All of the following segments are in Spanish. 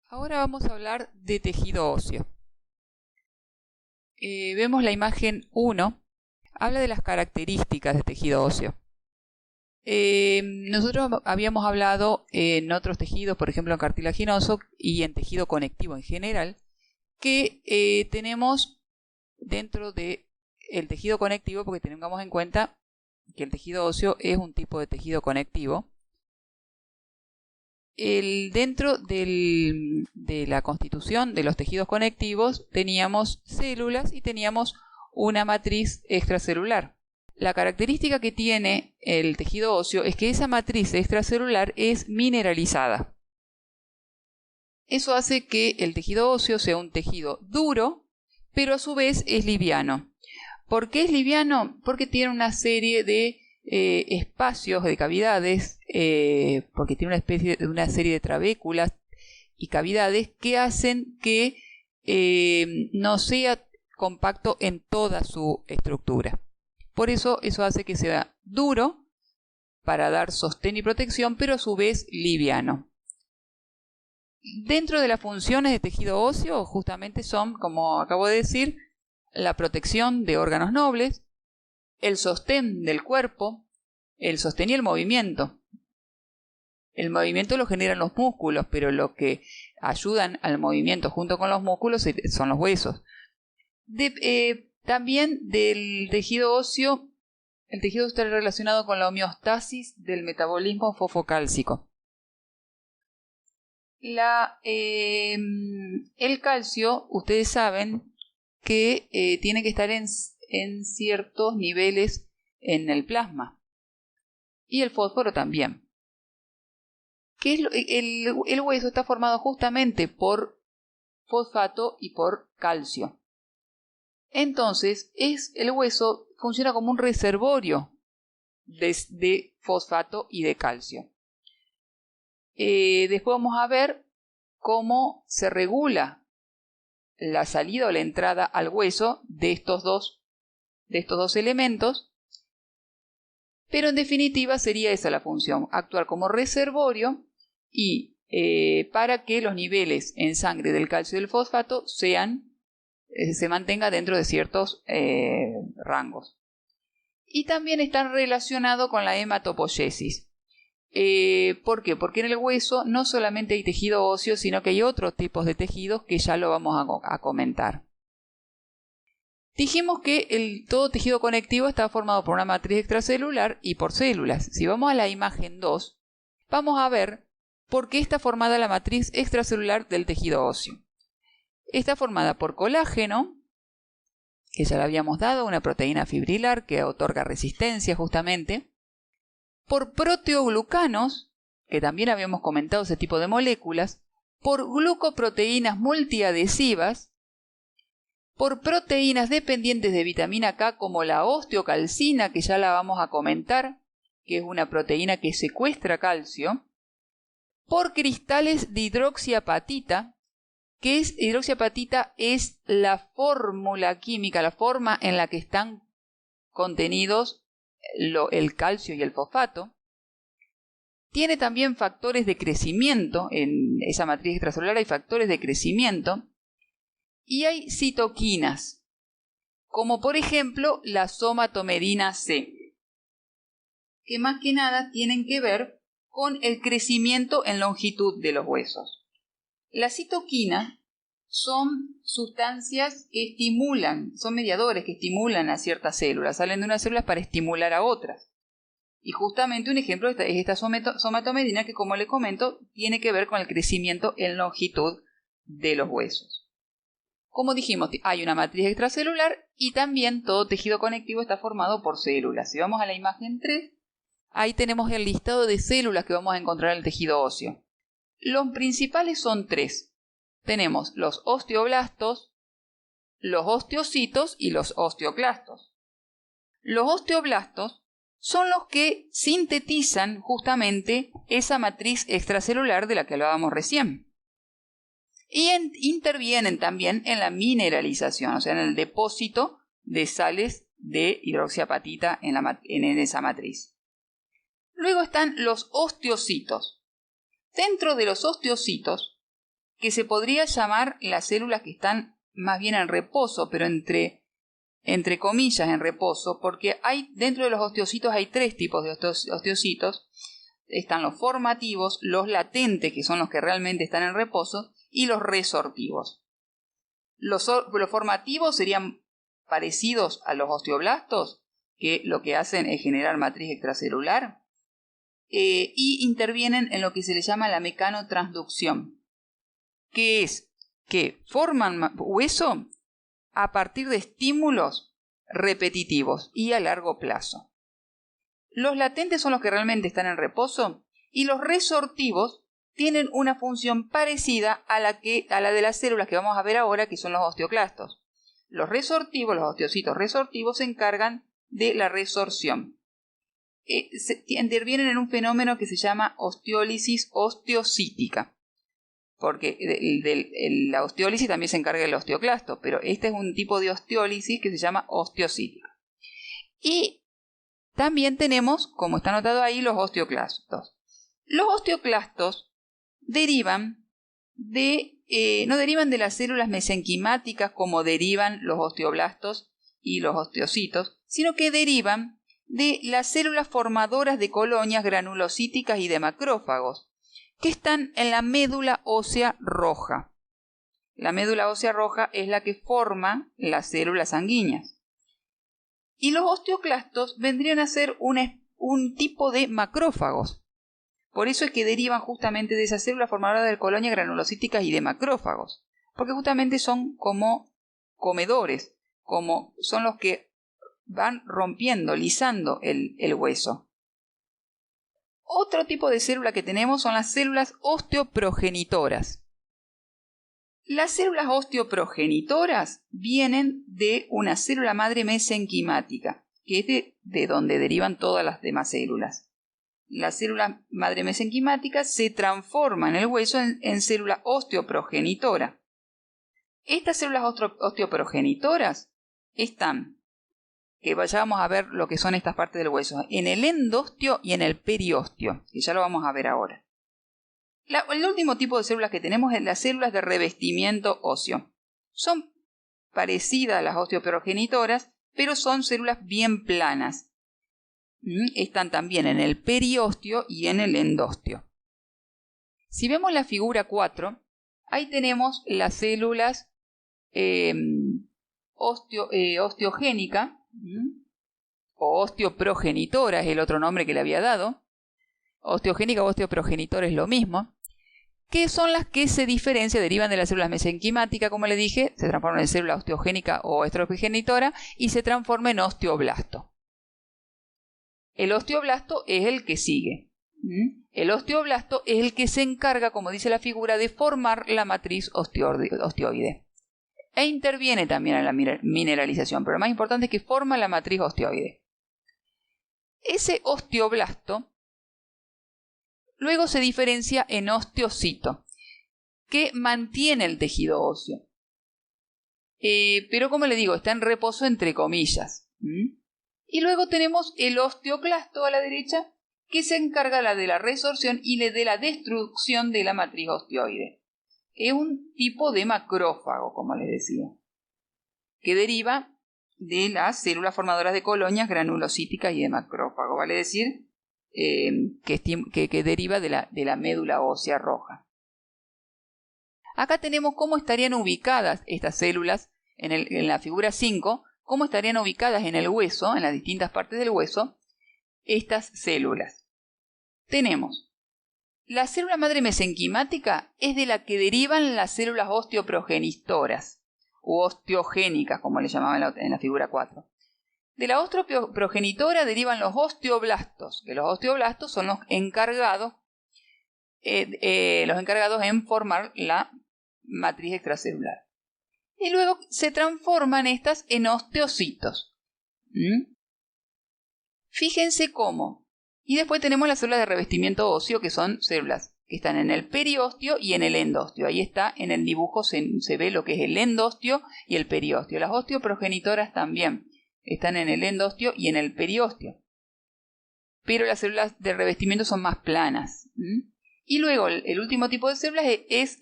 Ahora vamos a hablar de tejido óseo. Vemos la imagen 1, habla de las características del tejido óseo. Nosotros habíamos hablado en otros tejidos, por ejemplo en cartilaginoso y en tejido conectivo en general, que tenemos dentro del tejido conectivo, porque tengamos en cuenta que el tejido óseo es un tipo de tejido conectivo. Dentro de la constitución de los tejidos conectivos teníamos células y teníamos una matriz extracelular. La característica que tiene el tejido óseo es que esa matriz extracelular es mineralizada. Eso hace que el tejido óseo sea un tejido duro, pero a su vez es liviano. ¿Por qué es liviano? Porque tiene una serie de espacios de cavidades, porque tiene una serie de trabéculas y cavidades que hacen que no sea compacto en toda su estructura. Por eso hace que sea duro para dar sostén y protección, pero a su vez liviano. Dentro de las funciones de tejido óseo justamente son, como acabo de decir, la protección de órganos nobles, el sostén del cuerpo, el sostén y el movimiento. El movimiento lo generan los músculos, pero lo que ayudan al movimiento junto con los músculos son los huesos. También del tejido óseo, el tejido está relacionado con la homeostasis del metabolismo fosfocálcico. El calcio, ustedes saben que tiene que estar en ciertos niveles en el plasma. Y el fósforo también. El hueso está formado justamente por fosfato y por calcio. Entonces, el hueso funciona como un reservorio de fosfato y de calcio. Después vamos a ver cómo se regula la salida o la entrada al hueso de estos dos elementos, pero en definitiva sería esa la función, actuar como reservorio y para que los niveles en sangre del calcio y del fosfato se mantenga dentro de ciertos rangos. Y también están relacionados con la hematopoiesis. ¿Por qué? Porque en el hueso no solamente hay tejido óseo, sino que hay otros tipos de tejidos que ya lo vamos a comentar. Dijimos que todo tejido conectivo está formado por una matriz extracelular y por células. Si vamos a la imagen 2, vamos a ver por qué está formada la matriz extracelular del tejido óseo. Está formada por colágeno, que ya le habíamos dado, una proteína fibrilar que otorga resistencia justamente, por proteoglucanos, que también habíamos comentado ese tipo de moléculas, por glucoproteínas multiadhesivas, por proteínas dependientes de vitamina K como la osteocalcina, que ya la vamos a comentar, que es una proteína que secuestra calcio, por cristales de hidroxiapatita, que hidroxiapatita es la fórmula química, la forma en la que están contenidos el calcio y el fosfato. Tiene también factores de crecimiento, en esa matriz extracelular hay factores de crecimiento, y hay citoquinas, como por ejemplo la somatomedina C, que más que nada tienen que ver con el crecimiento en longitud de los huesos. Las citoquinas son sustancias que estimulan, son mediadores que estimulan a ciertas células, salen de unas células para estimular a otras. Y justamente un ejemplo es esta somatomedina que, como les comento, tiene que ver con el crecimiento en longitud de los huesos. Como dijimos, hay una matriz extracelular y también todo tejido conectivo está formado por células. Si vamos a la imagen 3, ahí tenemos el listado de células que vamos a encontrar en el tejido óseo. Los principales son 3. Tenemos los osteoblastos, los osteocitos y los osteoclastos. Los osteoblastos son los que sintetizan justamente esa matriz extracelular de la que hablábamos recién. Y intervienen también en la mineralización, o sea, en el depósito de sales de hidroxiapatita en esa matriz. Luego están los osteocitos. Dentro de los osteocitos que se podría llamar las células que están más bien en reposo, pero entre comillas en reposo, porque dentro de los osteocitos hay tres tipos de osteocitos. Están los formativos, los latentes, que son los que realmente están en reposo, y los resortivos. Los formativos serían parecidos a los osteoblastos, que lo que hacen es generar matriz extracelular, y intervienen en lo que se le llama la mecanotransducción, que es que forman hueso a partir de estímulos repetitivos y a largo plazo. Los latentes son los que realmente están en reposo y los resortivos tienen una función parecida a la de las células que vamos a ver ahora, que son los osteoclastos. Los osteocitos resortivos se encargan de la resorción. Intervienen en un fenómeno que se llama osteólisis osteocítica, porque la osteólisis también se encarga del osteoclasto, pero este es un tipo de osteólisis que se llama osteocítica. Y también tenemos, como está anotado ahí, los osteoclastos. Los osteoclastos no derivan de las células mesenquimáticas como derivan los osteoblastos y los osteocitos, sino que derivan de las células formadoras de colonias granulocíticas y de macrófagos, que están en la médula ósea roja. La médula ósea roja es la que forma las células sanguíneas. Y los osteoclastos vendrían a ser un tipo de macrófagos. Por eso es que derivan justamente de esas células formadoras de colonias granulocíticas y de macrófagos. Porque justamente son como comedores, son los que van rompiendo, lisando el hueso. Otro tipo de célula que tenemos son las células osteoprogenitoras. Las células osteoprogenitoras vienen de una célula madre mesenquimática, que es de donde derivan todas las demás células. La célula madre mesenquimática se transforma en el hueso en célula osteoprogenitora. Estas células osteoprogenitoras están, que vayamos a ver lo que son estas partes del hueso, en el endostio y en el periostio, que ya lo vamos a ver ahora. El último tipo de células que tenemos es las células de revestimiento óseo. Son parecidas a las osteoprogenitoras, pero son células bien planas. Están también en el periostio y en el endostio. Si vemos la figura 4, ahí tenemos las células osteogénicas, o osteoprogenitora es el otro nombre que le había dado. Osteogénica o osteoprogenitora es lo mismo, que son las que se diferencian, derivan de las células mesenquimáticas, como le dije, se transforman en célula osteogénica o osteoprogenitora y se transforma en osteoblasto. El osteoblasto es el que sigue. El osteoblasto es el que se encarga, como dice la figura, de formar la matriz osteoide. E interviene también en la mineralización, pero lo más importante es que forma la matriz osteoide. Ese osteoblasto luego se diferencia en osteocito, que mantiene el tejido óseo. Pero como le digo, está en reposo entre comillas. Y luego tenemos el osteoclasto a la derecha, que se encarga de la resorción y de la destrucción de la matriz osteoide. Es un tipo de macrófago, como les decía, que deriva de las células formadoras de colonias granulocíticas y de macrófago, vale decir, que deriva de la médula ósea roja. Acá tenemos cómo estarían ubicadas estas células en la figura 5, cómo estarían ubicadas en el hueso, en las distintas partes del hueso, estas células. Tenemos la célula madre mesenquimática, es de la que derivan las células osteoprogenitoras, u osteogénicas, como le llamaban en la figura 4. De la osteoprogenitora derivan los osteoblastos, que los osteoblastos son los encargados en formar la matriz extracelular. Y luego se transforman estas en osteocitos. Fíjense cómo. Y después tenemos las células de revestimiento óseo, que son células que están en el periostio y en el endostio. Ahí está, en el dibujo se ve lo que es el endostio y el periostio. Las osteoprogenitoras también están en el endostio y en el periostio. Pero las células de revestimiento son más planas. Y luego el último tipo de células es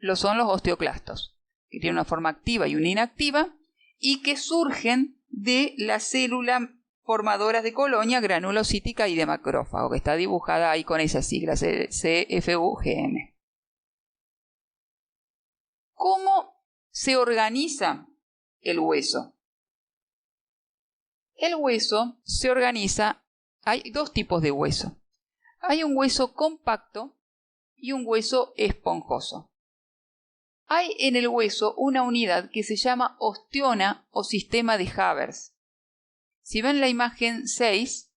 lo son los osteoclastos, que tienen una forma activa y una inactiva, y que surgen de la célula formadora de colonia granulocítica y de macrófago, que está dibujada ahí con esas siglas, CFUGM. ¿Cómo se organiza el hueso? El hueso se organiza, hay dos tipos de hueso. Hay un hueso compacto y un hueso esponjoso. Hay en el hueso una unidad que se llama osteona o sistema de Havers. Si ven la imagen 6,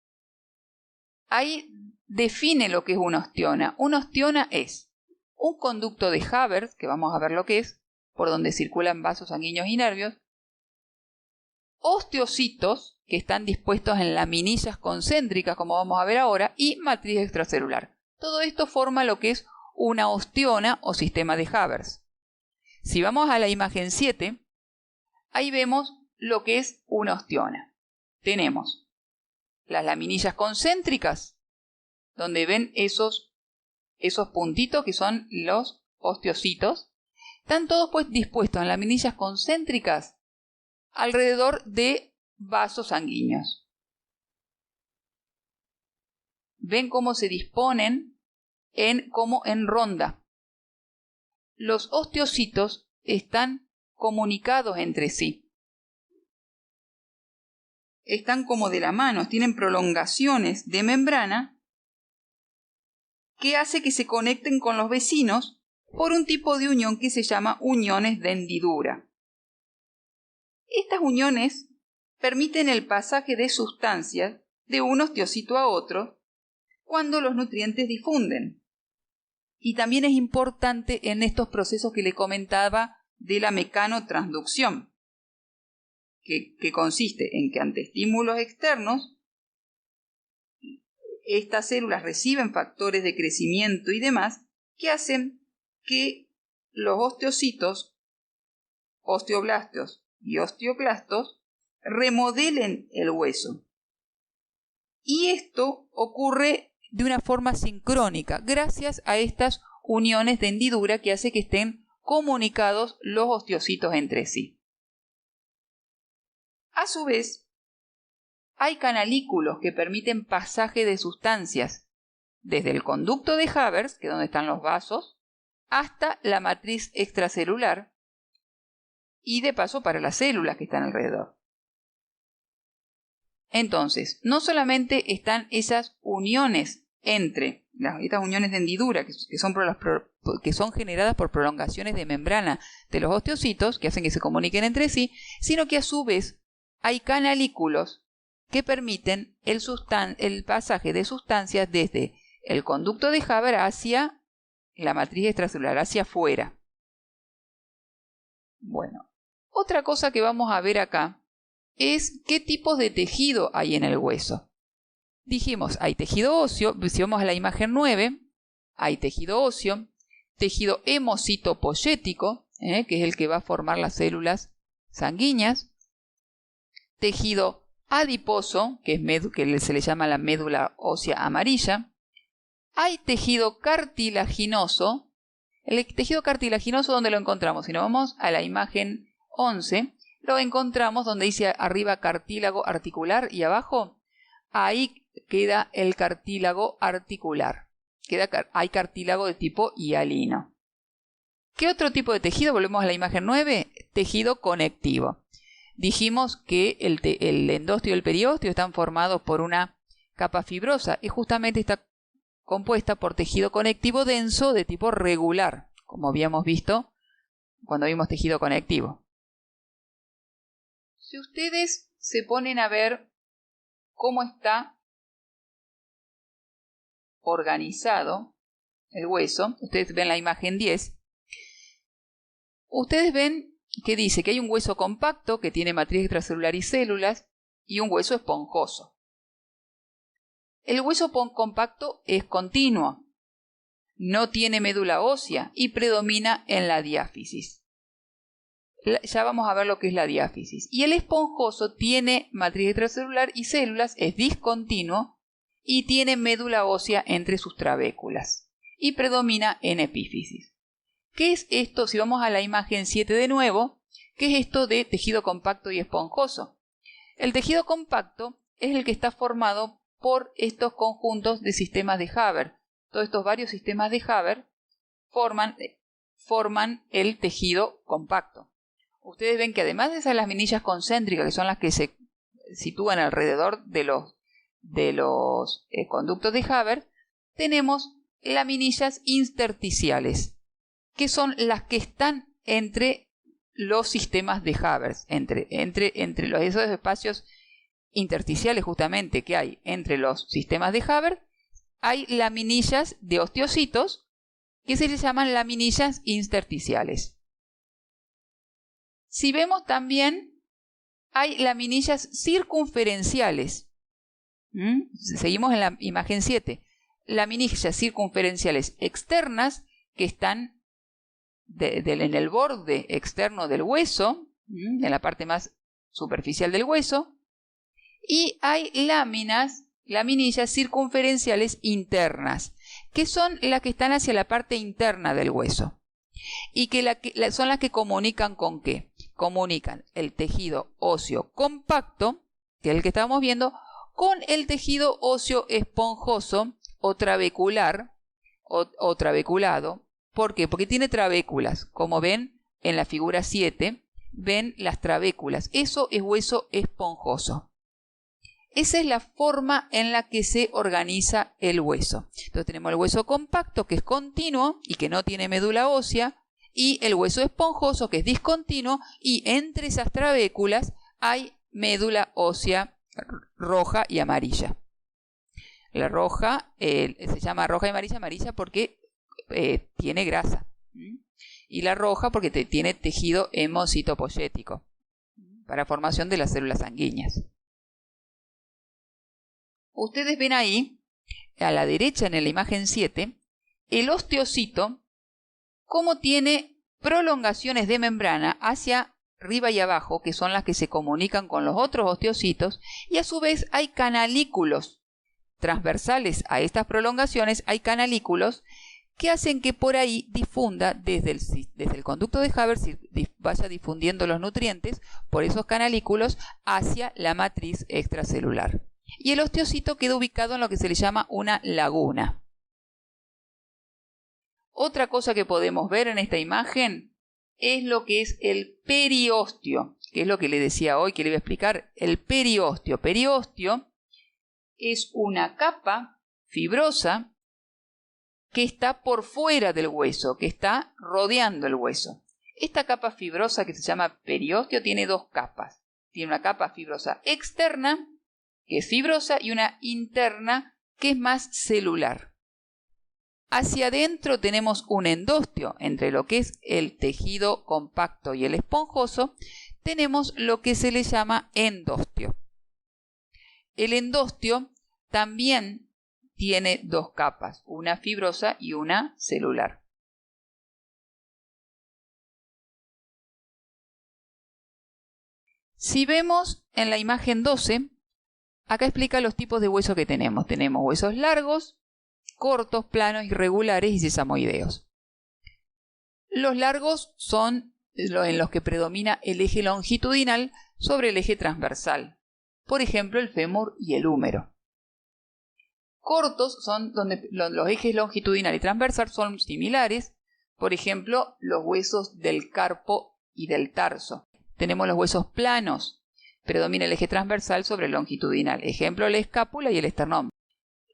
ahí define lo que es una osteona. Una osteona es un conducto de Havers, que vamos a ver lo que es, por donde circulan vasos sanguíneos y nervios, osteocitos, que están dispuestos en laminillas concéntricas, como vamos a ver ahora, y matriz extracelular. Todo esto forma lo que es una osteona o sistema de Havers. Si vamos a la imagen 7, ahí vemos lo que es una osteona. Tenemos las laminillas concéntricas, donde ven esos puntitos que son los osteocitos. Están todos pues dispuestos en laminillas concéntricas alrededor de vasos sanguíneos. Ven cómo se disponen como en ronda. Los osteocitos están comunicados entre sí. Están como de la mano, tienen prolongaciones de membrana que hace que se conecten con los vecinos por un tipo de unión que se llama uniones de hendidura. Estas uniones permiten el pasaje de sustancias de un osteocito a otro cuando los nutrientes difunden. Y también es importante en estos procesos que le comentaba de la mecanotransducción, que consiste en que ante estímulos externos, estas células reciben factores de crecimiento y demás que hacen que los osteocitos, osteoblastos y osteoclastos remodelen el hueso. Y esto ocurre de una forma sincrónica, gracias a estas uniones de hendidura que hace que estén comunicados los osteocitos entre sí. A su vez, hay canalículos que permiten pasaje de sustancias desde el conducto de Havers, que es donde están los vasos, hasta la matriz extracelular y de paso para las células que están alrededor. Entonces, no solamente están esas uniones entre estas uniones de hendidura que son generadas por prolongaciones de membrana de los osteocitos que hacen que se comuniquen entre sí, sino que a su vez hay canalículos que permiten el pasaje de sustancias desde el conducto de Haber hacia la matriz extracelular, hacia afuera. Bueno, otra cosa que vamos a ver acá es qué tipos de tejido hay en el hueso. Dijimos, hay tejido óseo, si vamos a la imagen 9, hay tejido óseo, tejido hemocitopoyético, que es el que va a formar las células sanguíneas, tejido adiposo, que se le llama la médula ósea amarilla, hay tejido cartilaginoso. El tejido cartilaginoso, ¿dónde lo encontramos? Si nos vamos a la imagen 11, lo encontramos donde dice arriba cartílago articular y abajo, ahí queda el cartílago articular. Hay cartílago de tipo hialino. ¿Qué otro tipo de tejido? Volvemos a la imagen 9, tejido conectivo. Dijimos que el endósteo y el periósteo están formados por una capa fibrosa y justamente está compuesta por tejido conectivo denso de tipo regular, como habíamos visto cuando vimos tejido conectivo. Si ustedes se ponen a ver cómo está organizado el hueso, ustedes ven la imagen 10, ustedes ven que dice que hay un hueso compacto que tiene matriz extracelular y células y un hueso esponjoso. El hueso compacto es continuo, no tiene médula ósea y predomina en la diáfisis. Ya vamos a ver lo que es la diáfisis. Y el esponjoso tiene matriz extracelular y células, es discontinuo y tiene médula ósea entre sus trabéculas y predomina en epífisis. ¿Qué es esto? Si vamos a la imagen 7 de nuevo, ¿qué es esto de tejido compacto y esponjoso? El tejido compacto es el que está formado por estos conjuntos de sistemas de Haber. Todos estos varios sistemas de Haber forman el tejido compacto. Ustedes ven que además de esas laminillas concéntricas, que son las que se sitúan alrededor de los conductos de Haber, tenemos laminillas intersticiales, que son las que están entre los sistemas de Haber, entre esos espacios intersticiales justamente que hay entre los sistemas de Haber, hay laminillas de osteocitos que se les llaman laminillas intersticiales. Si vemos también, hay laminillas circunferenciales. Seguimos en la imagen 7. Laminillas circunferenciales externas que están en el borde externo del hueso, en la parte más superficial del hueso. Y hay laminillas circunferenciales internas, que son las que están hacia la parte interna del hueso. Y que son las que comunican ¿con qué? Comunican el tejido óseo compacto, que es el que estamos viendo, con el tejido óseo esponjoso o trabecular o trabeculado. ¿Por qué? Porque tiene trabéculas. Como ven en la figura 7, ven las trabéculas. Eso es hueso esponjoso. Esa es la forma en la que se organiza el hueso. Entonces tenemos el hueso compacto, que es continuo y que no tiene médula ósea, y el hueso esponjoso, que es discontinuo, y entre esas trabéculas hay médula ósea roja y amarilla. La roja se llama roja y amarilla porque tiene grasa. Y la roja porque tiene tejido hemocitopoyético para formación de las células sanguíneas. Ustedes ven ahí, a la derecha en la imagen 7, el osteocito, cómo tiene prolongaciones de membrana hacia arriba y abajo, que son las que se comunican con los otros osteocitos, y a su vez hay canalículos transversales a estas prolongaciones, hay canalículos que hacen que por ahí difunda desde el conducto de Haber, vaya difundiendo los nutrientes por esos canalículos hacia la matriz extracelular. Y el osteocito queda ubicado en lo que se le llama una laguna. Otra cosa que podemos ver en esta imagen es lo que es el periósteo, que es lo que le decía hoy, que le voy a explicar. El periósteo. Periósteo es una capa fibrosa que está por fuera del hueso, que está rodeando el hueso. Esta capa fibrosa que se llama periósteo tiene dos capas. Tiene una capa fibrosa externa, que es fibrosa, y una interna, que es más celular. Hacia adentro tenemos un endósteo. Entre lo que es el tejido compacto y el esponjoso, tenemos lo que se le llama endósteo. El endósteo también tiene dos capas, una fibrosa y una celular. Si vemos en la imagen 12, acá explica los tipos de hueso que tenemos. Tenemos huesos largos, cortos, planos, irregulares y sesamoideos. Los largos son en los que predomina el eje longitudinal sobre el eje transversal. Por ejemplo, el fémur y el húmero. Cortos son donde los ejes longitudinal y transversal son similares. Por ejemplo, los huesos del carpo y del tarso. Tenemos los huesos planos. Predomina el eje transversal sobre el longitudinal. Ejemplo, la escápula y el esternón.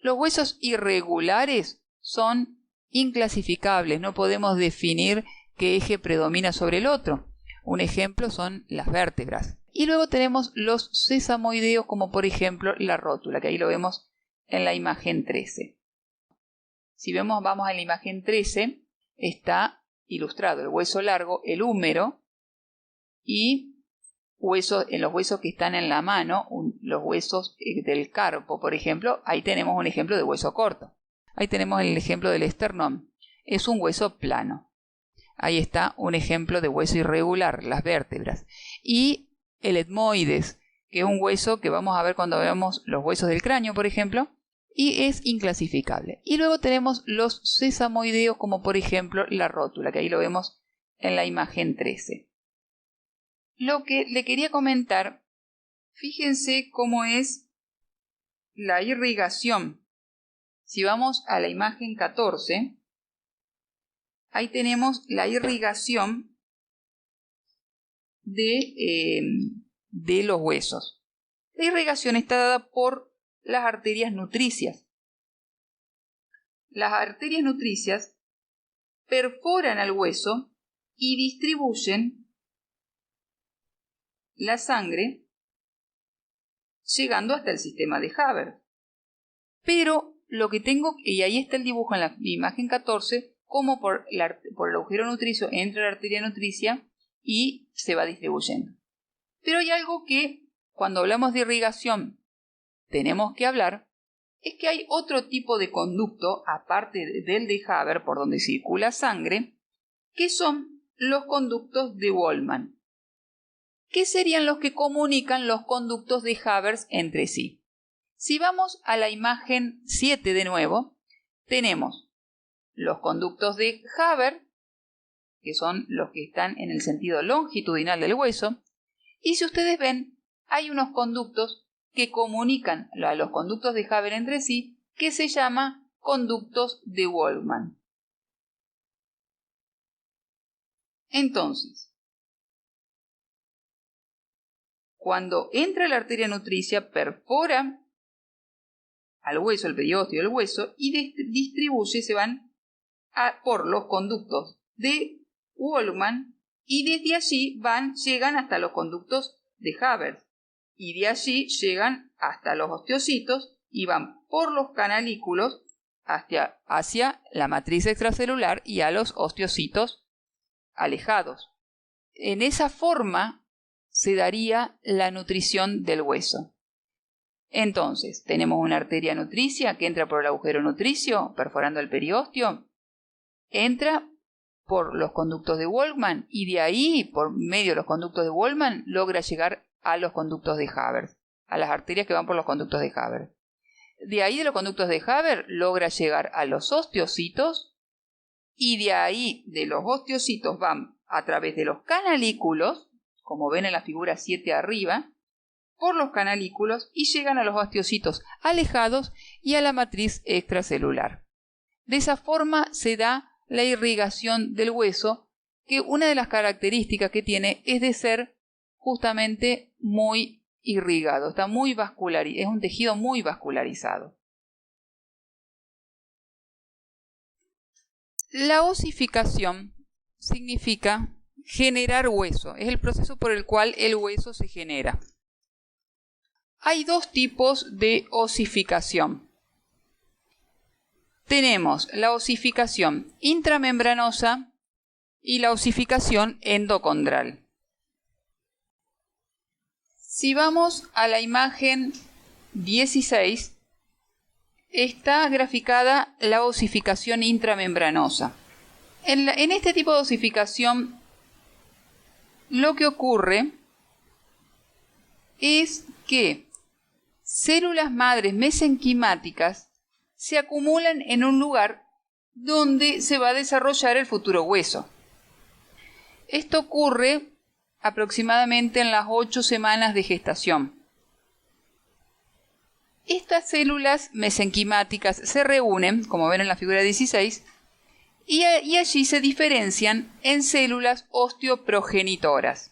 Los huesos irregulares son inclasificables. No podemos definir qué eje predomina sobre el otro. Un ejemplo son las vértebras. Y luego tenemos los sesamoideos, como por ejemplo la rótula, que ahí lo vemos en la imagen 13. Si vamos a la imagen 13, está ilustrado el hueso largo, el húmero, y en los huesos que están en la mano, los huesos del carpo, por ejemplo, ahí tenemos un ejemplo de hueso corto. Ahí tenemos el ejemplo del esternón. Es un hueso plano. Ahí está un ejemplo de hueso irregular, las vértebras. Y el etmoides, que es un hueso que vamos a ver cuando veamos los huesos del cráneo, por ejemplo. y es inclasificable. Y luego tenemos los sesamoideos, como por ejemplo la rótula, que ahí lo vemos en la imagen 13. Lo que le quería comentar, fíjense cómo es la irrigación. Si vamos a la imagen 14, ahí tenemos la irrigación de los huesos. La irrigación está dada por las arterias nutricias. Las arterias nutricias perforan al hueso y distribuyen la sangre llegando hasta el sistema de Haber. Pero lo que tengo, y ahí está el dibujo en la imagen 14, como por el agujero nutricio entra la arteria nutricia y se va distribuyendo. Pero hay algo que cuando hablamos de irrigación tenemos que hablar, es que hay otro tipo de conducto, aparte del de Haber, por donde circula sangre, que son los conductos de Wolman. ¿Qué serían los que comunican los conductos de Haber entre sí? Si vamos a la imagen 7 de nuevo, tenemos los conductos de Haber, que son los que están en el sentido longitudinal del hueso, y si ustedes ven, hay unos conductos que comunican a los conductos de Haber entre sí, que se llama conductos de Wolman. Entonces, cuando entra la arteria nutricia, perfora al hueso, el periósteo del hueso, y distribuye, se van por los conductos de Wolman, y desde allí llegan hasta los conductos de Haber. Y de allí llegan hasta los osteocitos y van por los canalículos hacia la matriz extracelular y a los osteocitos alejados. En esa forma se daría la nutrición del hueso. Entonces, tenemos una arteria nutricia que entra por el agujero nutricio, perforando el periósteo, entra por los conductos de Wolman y de ahí, por medio de los conductos de Wolman, logra llegar a los conductos de Haber, a las arterias que van por los conductos de Haber. De ahí, de los conductos de Haber, logra llegar a los osteocitos y de ahí, de los osteocitos, van a través de los canalículos, como ven en la figura 7 arriba, por los canalículos y llegan a los osteocitos alejados y a la matriz extracelular. De esa forma se da la irrigación del hueso, que una de las características que tiene es de ser justamente muy irrigado, está muy vascularizado, es un tejido muy vascularizado. La osificación significa generar hueso, es el proceso por el cual el hueso se genera. Hay dos tipos de osificación. Tenemos la osificación intramembranosa y la osificación endocondral. Si vamos a la imagen 16, está graficada la osificación intramembranosa. En este tipo de osificación, lo que ocurre es que células madres mesenquimáticas se acumulan en un lugar donde se va a desarrollar el futuro hueso. Esto ocurre aproximadamente en las 8 semanas de gestación. Estas células mesenquimáticas se reúnen, como ven en la figura 16, y allí se diferencian en células osteoprogenitoras.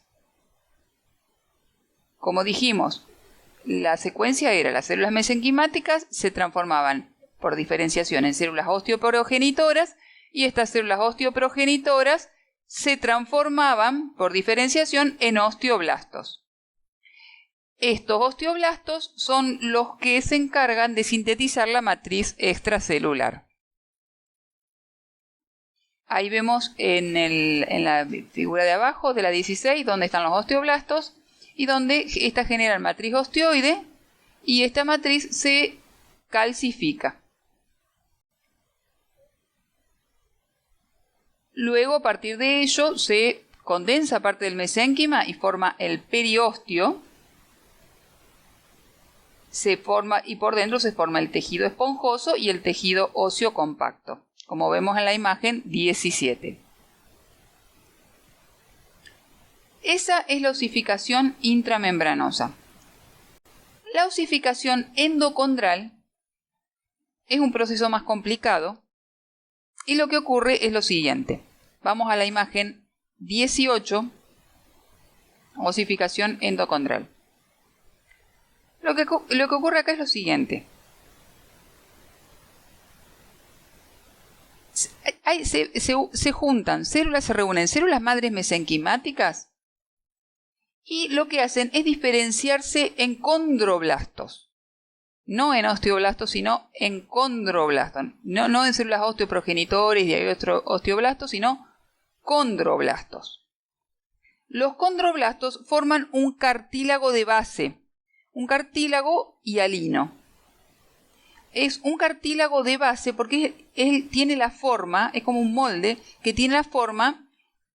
Como dijimos, la secuencia era las células mesenquimáticas se transformaban por diferenciación en células osteoprogenitoras y estas células osteoprogenitoras se transformaban por diferenciación en osteoblastos. Estos osteoblastos son los que se encargan de sintetizar la matriz extracelular. Ahí vemos en la figura de abajo de la 16 donde están los osteoblastos y donde esta genera matriz osteoide y esta matriz se calcifica. Luego, a partir de ello, se condensa parte del mesénquima y forma el periósteo. se forma, y por dentro se forma el tejido esponjoso y el tejido óseo compacto, como vemos en la imagen 17. Esa es la osificación intramembranosa. La osificación endocondral es un proceso más complicado y lo que ocurre es lo siguiente. Vamos a la imagen 18, osificación endocondral. Lo que ocurre acá es lo siguiente. Se juntan células, se reúnen células madres mesenquimáticas y lo que hacen es diferenciarse en condroblastos. No en osteoblastos, sino en condroblastos. No en células osteoprogenitores y hay otros osteoblastos, sino condroblastos. Los condroblastos forman un cartílago de base, un cartílago hialino. Es un cartílago de base porque él tiene la forma, es como un molde que tiene la forma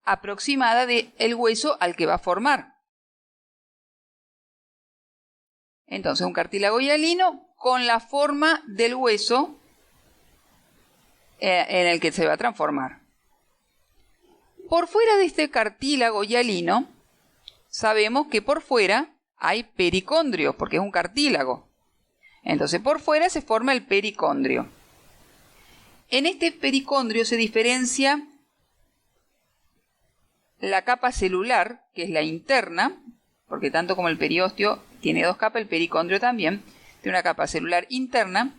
aproximada del hueso al que va a formar. Entonces, un cartílago hialino con la forma del hueso en el que se va a transformar. Por fuera de este cartílago hialino, sabemos que por fuera hay pericondrios, porque es un cartílago. Entonces, por fuera se forma el pericondrio. En este pericondrio se diferencia la capa celular, que es la interna, porque tanto como el periósteo tiene dos capas, el pericondrio también tiene una capa celular interna,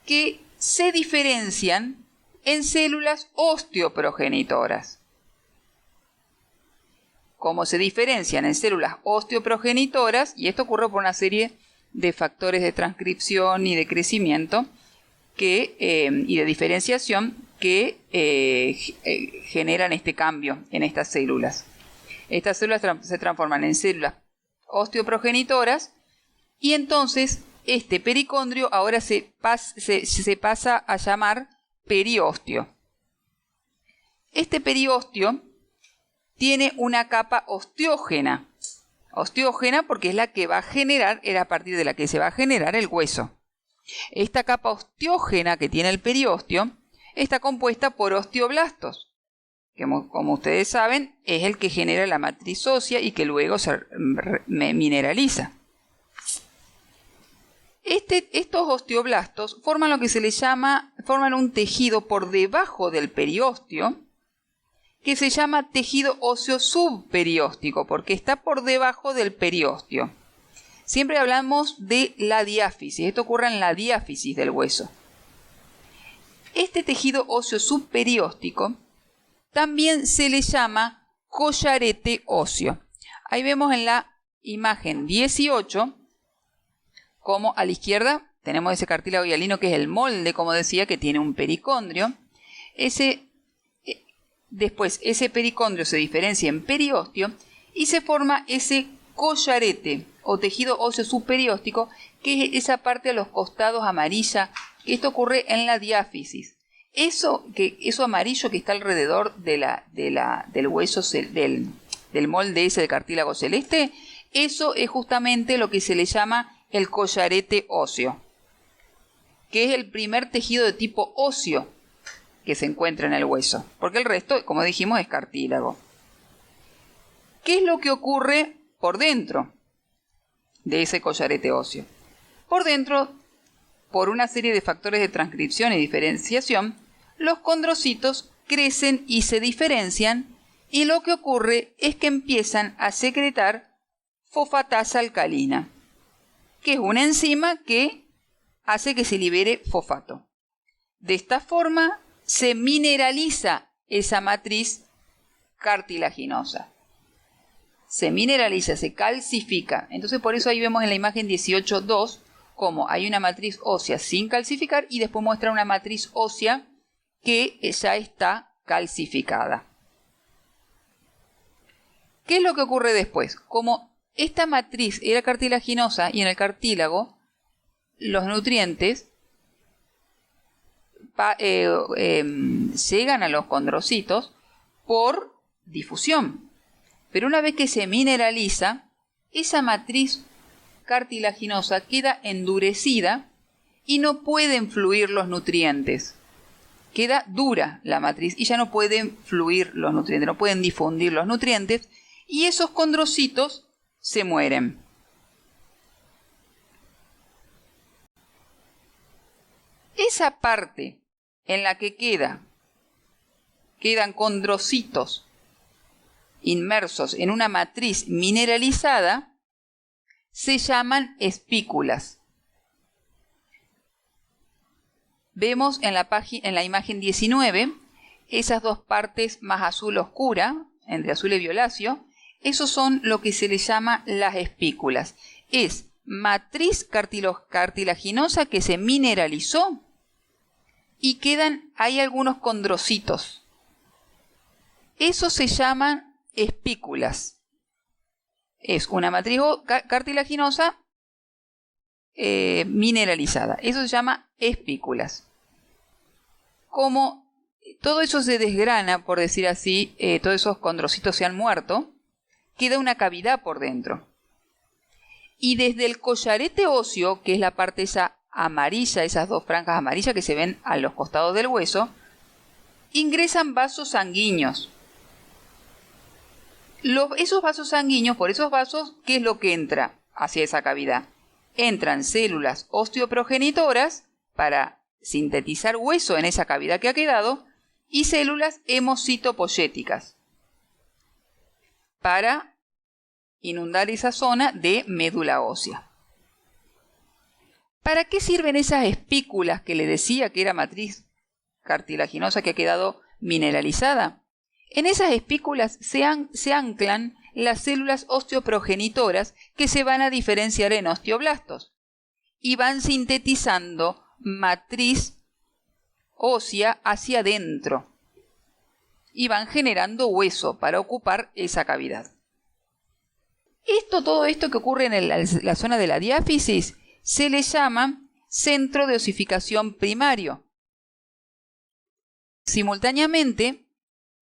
que se diferencian en células osteoprogenitoras. Como se diferencian en células osteoprogenitoras, y esto ocurre por una serie de factores de transcripción y de crecimiento y de diferenciación que generan este cambio en estas células. Estas células se transforman en células osteoprogenitoras y entonces este pericondrio ahora se pasa a llamar periósteo. Este periósteo tiene una capa osteógena. Osteógena porque es la que va a generar, es a partir de la que se va a generar el hueso. Esta capa osteógena que tiene el periósteo está compuesta por osteoblastos, que como ustedes saben es el que genera la matriz ósea y que luego se mineraliza. Estos osteoblastos forman lo que se les llama, forman un tejido por debajo del periósteo, que se llama tejido óseo subperióstico, porque está por debajo del periósteo. Siempre hablamos de la diáfisis, esto ocurre en la diáfisis del hueso. Este tejido óseo subperióstico también se le llama collarete óseo. Ahí vemos en la imagen 18, como a la izquierda tenemos ese cartílago hialino que es el molde, como decía, que tiene un pericondrio. Después ese pericondrio se diferencia en periósteo y se forma ese collarete o tejido óseo subperióstico, que es esa parte a los costados amarilla. Esto ocurre en la diáfisis. Eso amarillo que está alrededor del hueso del molde ese de cartílago celeste, eso es justamente lo que se le llama el collarete óseo, que es el primer tejido de tipo óseo que se encuentra en el hueso, porque el resto, como dijimos, es cartílago. ¿Qué es lo que ocurre por dentro de ese collarete óseo? Por dentro, por una serie de factores de transcripción y diferenciación, los condrocitos crecen y se diferencian, y lo que ocurre es que empiezan a secretar fosfatasa alcalina, que es una enzima que hace que se libere fosfato. De esta forma se mineraliza esa matriz cartilaginosa. Se mineraliza, se calcifica. Entonces por eso ahí vemos en la imagen 18.2 cómo hay una matriz ósea sin calcificar y después muestra una matriz ósea que ya está calcificada. ¿Qué es lo que ocurre después? Como esta matriz era cartilaginosa y en el cartílago los nutrientes llegan a los condrocitos por difusión. Pero una vez que se mineraliza, esa matriz cartilaginosa queda endurecida y no pueden fluir los nutrientes. Queda dura la matriz y ya no pueden fluir los nutrientes, no pueden difundir los nutrientes y esos condrocitos se mueren. Esa parte en la que quedan condrocitos inmersos en una matriz mineralizada se llaman espículas. Vemos en la imagen 19 esas dos partes más azul oscura, entre azul y violáceo. Esos son lo que se le llama las espículas. Es matriz cartilaginosa que se mineralizó y quedan ahí algunos condrocitos. Eso se llaman espículas. Es una matriz cartilaginosa mineralizada. Eso se llama espículas. Como todo eso se desgrana, por decir así, todos esos condrocitos se han muerto, queda una cavidad por dentro. Y desde el collarete óseo, que es la parte esa amarilla, esas dos franjas amarillas que se ven a los costados del hueso, ingresan vasos sanguíneos. Esos vasos sanguíneos, por esos vasos, ¿qué es lo que entra hacia esa cavidad? Entran células osteoprogenitoras para sintetizar hueso en esa cavidad que ha quedado y células hemocitopoyéticas para inundar esa zona de médula ósea. ¿Para qué sirven esas espículas que le decía que era matriz cartilaginosa que ha quedado mineralizada? En esas espículas se anclan las células osteoprogenitoras que se van a diferenciar en osteoblastos y van sintetizando matriz ósea hacia adentro y van generando hueso para ocupar esa cavidad. Todo esto que ocurre en la zona de la diáfisis se le llama centro de osificación primario. Simultáneamente,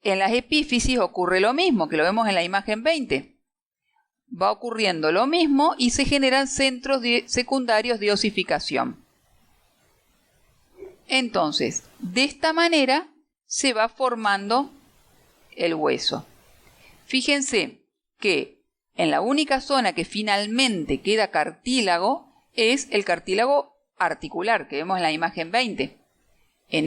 en las epífisis ocurre lo mismo, que lo vemos en la imagen 20. Va ocurriendo lo mismo y se generan centros secundarios de osificación. Entonces, de esta manera se va formando el hueso. Fíjense que en la única zona que finalmente queda cartílago es el cartílago articular, que vemos en la imagen 20. En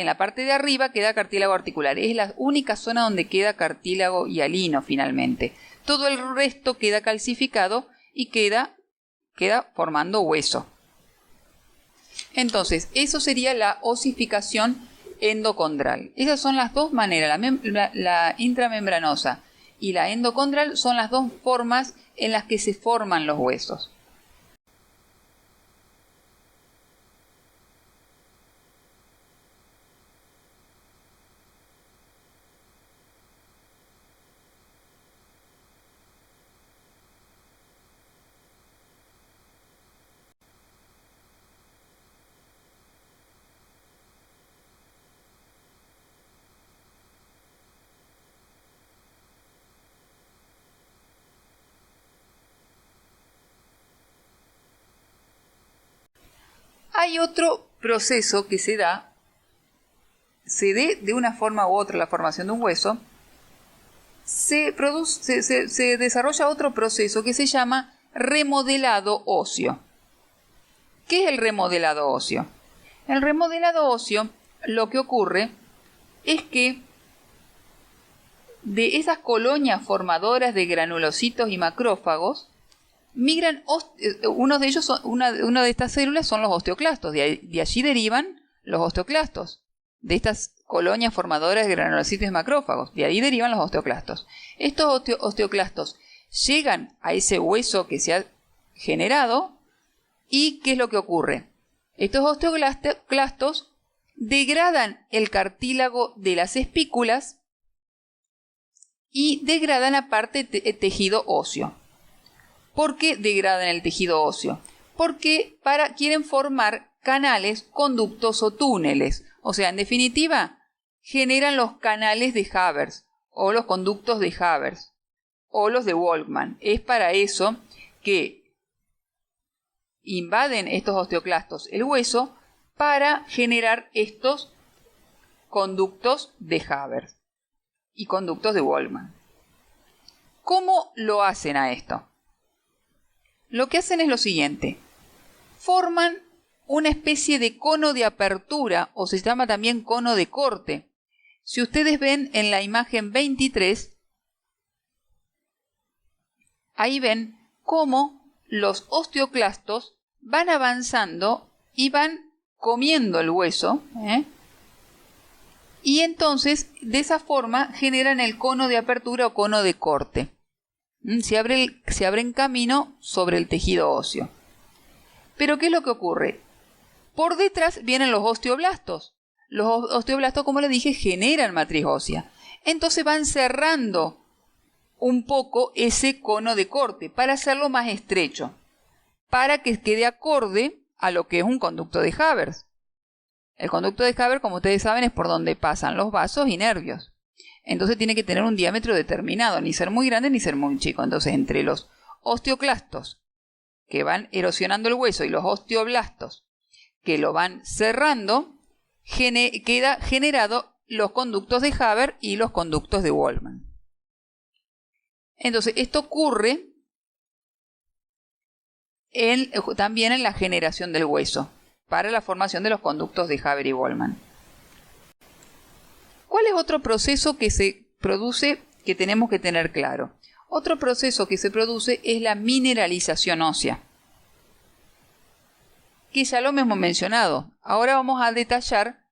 la parte de arriba queda cartílago articular. Es la única zona donde queda cartílago hialino finalmente. Todo el resto queda calcificado y queda formando hueso. Entonces, eso sería la osificación endocondral. Esas son las dos maneras, la intramembranosa y la endocondral son las dos formas en las que se forman los huesos. Hay otro proceso que se dé de una forma u otra la formación de un hueso, se desarrolla otro proceso que se llama remodelado óseo. ¿Qué es el remodelado óseo? El remodelado óseo, lo que ocurre es que de esas colonias formadoras de granulocitos y macrófagos, migran, una de estas células son los osteoclastos, de allí derivan los osteoclastos, de estas colonias formadoras de granulocitos y macrófagos, de ahí derivan los osteoclastos. Estos osteoclastos llegan a ese hueso que se ha generado y ¿qué es lo que ocurre? Estos osteoclastos degradan el cartílago de las espículas y degradan aparte tejido óseo. ¿Por qué degradan el tejido óseo? Porque quieren formar canales, conductos o túneles. O sea, en definitiva, generan los canales de Havers o los conductos de Havers o los de Volkmann. Es para eso que invaden estos osteoclastos el hueso para generar estos conductos de Haber y conductos de Wolman. ¿Cómo lo hacen a esto? Lo que hacen es lo siguiente. Forman una especie de cono de apertura, o se llama también cono de corte. Si ustedes ven en la imagen 23, ahí ven cómo los osteoclastos van avanzando y van comiendo el hueso, y entonces de esa forma generan el cono de apertura o cono de corte. Se abren camino sobre el tejido óseo. Pero ¿qué es lo que ocurre? Por detrás vienen los osteoblastos. Los osteoblastos, como les dije, generan matriz ósea. Entonces van cerrando un poco ese cono de corte para hacerlo más estrecho, para que quede acorde a lo que es un conducto de Haber. El conducto de Haber, como ustedes saben, es por donde pasan los vasos y nervios. Entonces tiene que tener un diámetro determinado, ni ser muy grande ni ser muy chico. Entonces entre los osteoclastos que van erosionando el hueso y los osteoblastos que lo van cerrando, queda generado los conductos de Haber y los conductos de Wolman. Entonces esto ocurre también en la generación del hueso, para la formación de los conductos de Haber y Wolman. ¿Cuál es otro proceso que se produce que tenemos que tener claro? Otro proceso que se produce es la mineralización ósea, que ya lo hemos mencionado. Ahora vamos a detallar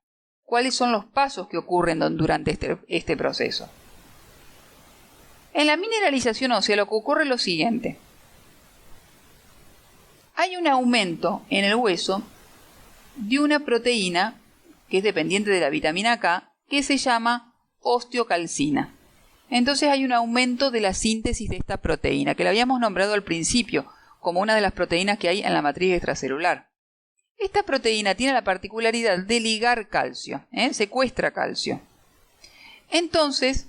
cuáles son los pasos que ocurren durante este proceso. En la mineralización ósea lo que ocurre es lo siguiente. Hay un aumento en el hueso de una proteína que es dependiente de la vitamina K, que se llama osteocalcina. Entonces hay un aumento de la síntesis de esta proteína, que la habíamos nombrado al principio como una de las proteínas que hay en la matriz extracelular. Esta proteína tiene la particularidad de ligar calcio, secuestra calcio. Entonces,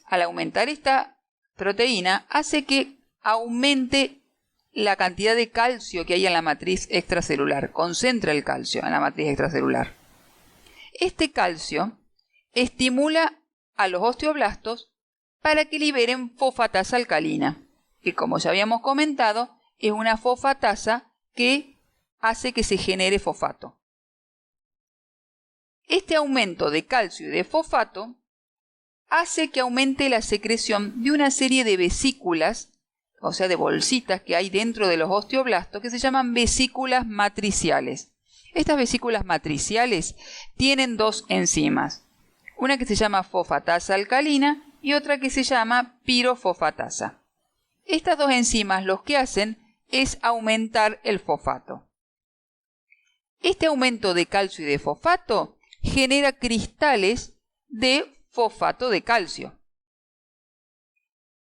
al aumentar esta proteína, hace que aumente la cantidad de calcio que hay en la matriz extracelular, concentra el calcio en la matriz extracelular. Este calcio estimula a los osteoblastos para que liberen fosfatasa alcalina, que como ya habíamos comentado, es una fosfatasa que hace que se genere fosfato. Este aumento de calcio y de fosfato hace que aumente la secreción de una serie de vesículas, o sea, de bolsitas que hay dentro de los osteoblastos, que se llaman vesículas matriciales. Estas vesículas matriciales tienen dos enzimas, una que se llama fosfatasa alcalina y otra que se llama pirofosfatasa. Estas dos enzimas lo que hacen es aumentar el fosfato. Este aumento de calcio y de fosfato genera cristales de fosfato de calcio.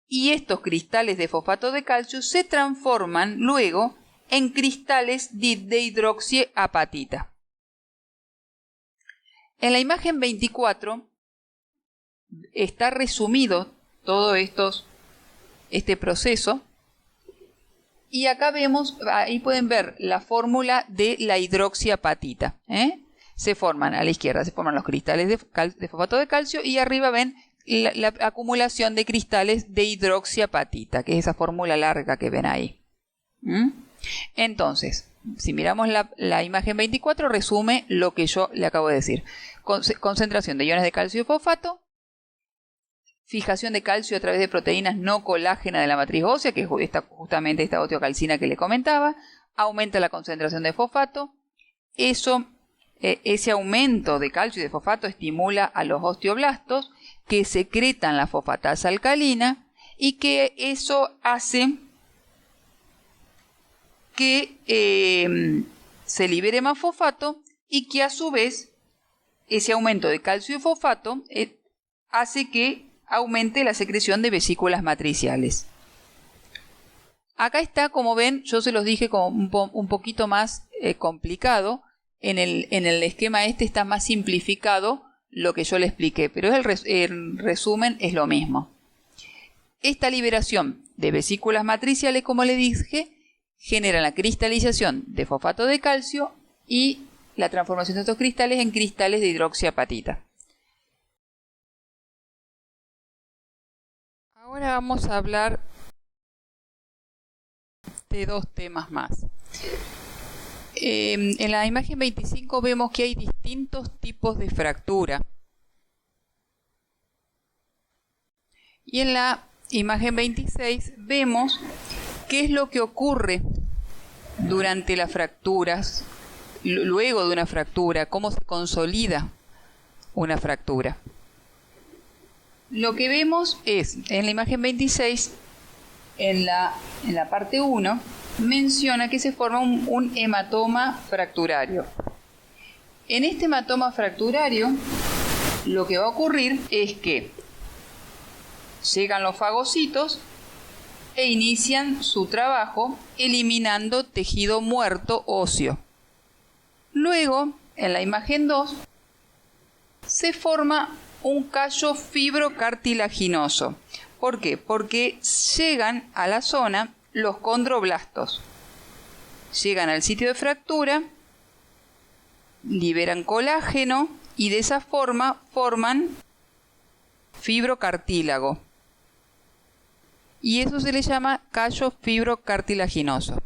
Y estos cristales de fosfato de calcio se transforman luego en cristales de hidroxiapatita. En la imagen 24 está resumido todo este proceso. Y acá vemos, ahí pueden ver la fórmula de la hidroxiapatita. Se forman a la izquierda, se forman los cristales de fosfato de calcio y arriba ven la acumulación de cristales de hidroxiapatita, que es esa fórmula larga que ven ahí. Entonces, si miramos la imagen 24, resume lo que yo le acabo de decir. Concentración de iones de calcio y fosfato, fijación de calcio a través de proteínas no colágenas de la matriz ósea, que es justamente esta osteocalcina que le comentaba, aumenta la concentración de fosfato. Ese aumento de calcio y de fosfato estimula a los osteoblastos que secretan la fosfatasa alcalina y que eso hace que se libere más fosfato y que a su vez ese aumento de calcio y fosfato hace que aumente la secreción de vesículas matriciales. Acá está, como ven, yo se los dije como un poquito más complicado. En el esquema está más simplificado lo que yo le expliqué, pero el resumen es lo mismo. Esta liberación de vesículas matriciales, como le dije, generan la cristalización de fosfato de calcio y la transformación de estos cristales en cristales de hidroxiapatita. Ahora vamos a hablar de dos temas más. En la imagen 25 vemos que hay distintos tipos de fractura. Y en la imagen 26 vemos qué es lo que ocurre durante las fracturas, luego de una fractura, cómo se consolida una fractura. Lo que vemos es, en la imagen 26, en la parte 1, menciona que se forma un hematoma fracturario. En este hematoma fracturario, lo que va a ocurrir es que llegan los fagocitos e inician su trabajo eliminando tejido muerto óseo. Luego, en la imagen 2, se forma un callo fibrocartilaginoso. ¿Por qué? Porque llegan a la zona los condroblastos. Llegan al sitio de fractura, liberan colágeno y de esa forma forman fibrocartílago. Y eso se le llama callo fibrocartilaginoso.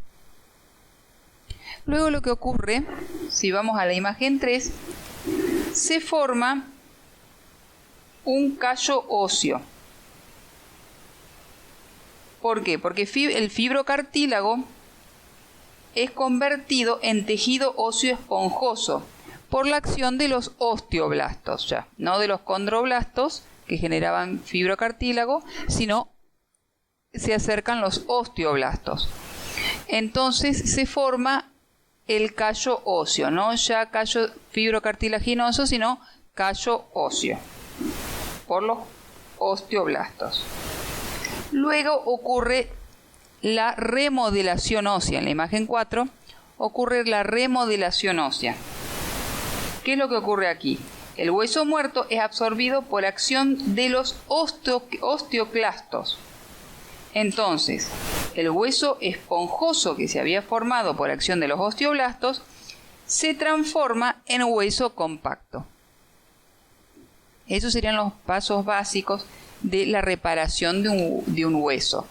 Luego lo que ocurre, si vamos a la imagen 3, se forma un callo óseo. ¿Por qué? Porque el fibrocartílago es convertido en tejido óseo esponjoso por la acción de los osteoblastos, ya, no de los condroblastos que generaban fibrocartílago, sino se acercan los osteoblastos. Entonces se forma el callo óseo, no ya callo fibrocartilaginoso, sino callo óseo por los osteoblastos. Luego ocurre la remodelación ósea. En la imagen 4 ocurre la remodelación ósea. ¿Qué es lo que ocurre aquí? El hueso muerto es absorbido por acción de los osteoclastos. Entonces, el hueso esponjoso que se había formado por acción de los osteoblastos se transforma en hueso compacto. Esos serían los pasos básicos de la reparación de un hueso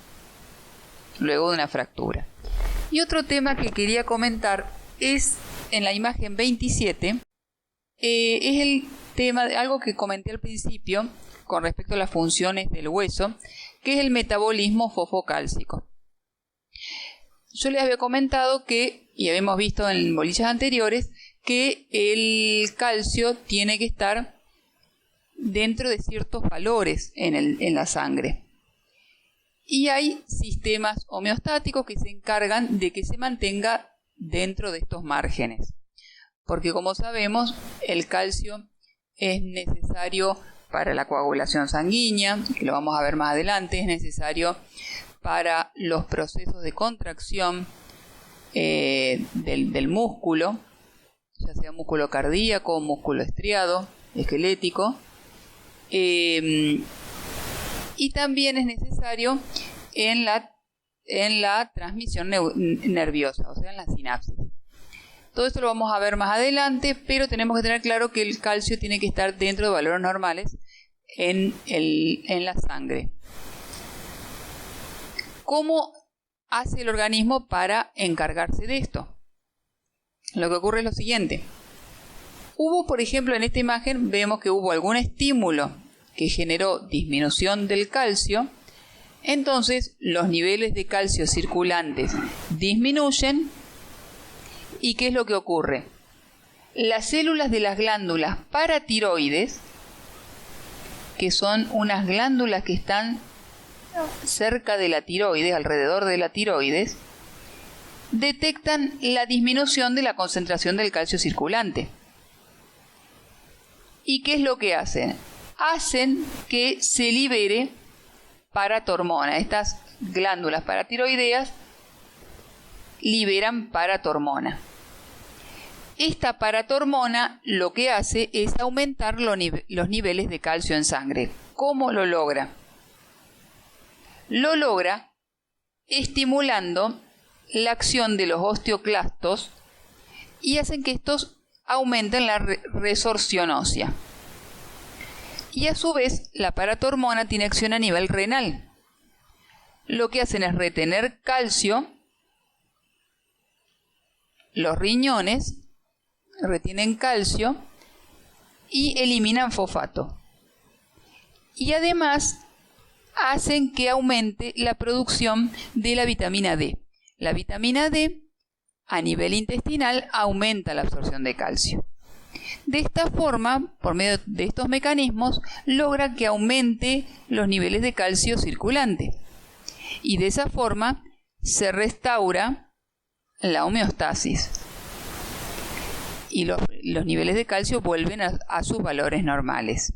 luego de una fractura. Y otro tema que quería comentar es en la imagen 27, es el tema de algo que comenté al principio con respecto a las funciones del hueso, que es el metabolismo fosfocálcico. Yo les había comentado que, y habíamos visto en bolillas anteriores, que el calcio tiene que estar dentro de ciertos valores en la sangre. Y hay sistemas homeostáticos que se encargan de que se mantenga dentro de estos márgenes. Porque como sabemos, el calcio es necesario para la coagulación sanguínea, que lo vamos a ver más adelante, es necesario para los procesos de contracción del músculo, ya sea músculo cardíaco o músculo estriado, esquelético. Y también es necesario en la transmisión nerviosa, o sea, en la sinapsis. Todo esto lo vamos a ver más adelante, pero tenemos que tener claro que el calcio tiene que estar dentro de valores normales en la sangre. ¿Cómo hace el organismo para encargarse de esto? Lo que ocurre es lo siguiente. Hubo, por ejemplo, en esta imagen vemos que hubo algún estímulo que generó disminución del calcio. Entonces, los niveles de calcio circulantes disminuyen. ¿Y qué es lo que ocurre? Las células de las glándulas paratiroides, que son unas glándulas que están cerca de la tiroides, alrededor de la tiroides, detectan la disminución de la concentración del calcio circulante. ¿Y qué es lo que hacen? Hacen que se libere paratormona. Estas glándulas paratiroideas liberan paratormona. Esta paratormona lo que hace es aumentar los niveles de calcio en sangre. ¿Cómo lo logra? Lo logra estimulando la acción de los osteoclastos y hacen que estos aumenten la resorción ósea. Y a su vez, la paratormona tiene acción a nivel renal. Lo que hacen es retener calcio. Los riñones retienen calcio y eliminan fosfato. Y además hacen que aumente la producción de la vitamina D. La vitamina D a nivel intestinal aumenta la absorción de calcio. De esta forma, por medio de estos mecanismos, logra que aumente los niveles de calcio circulante. Y de esa forma se restaura la homeostasis. Y los niveles de calcio vuelven a sus valores normales.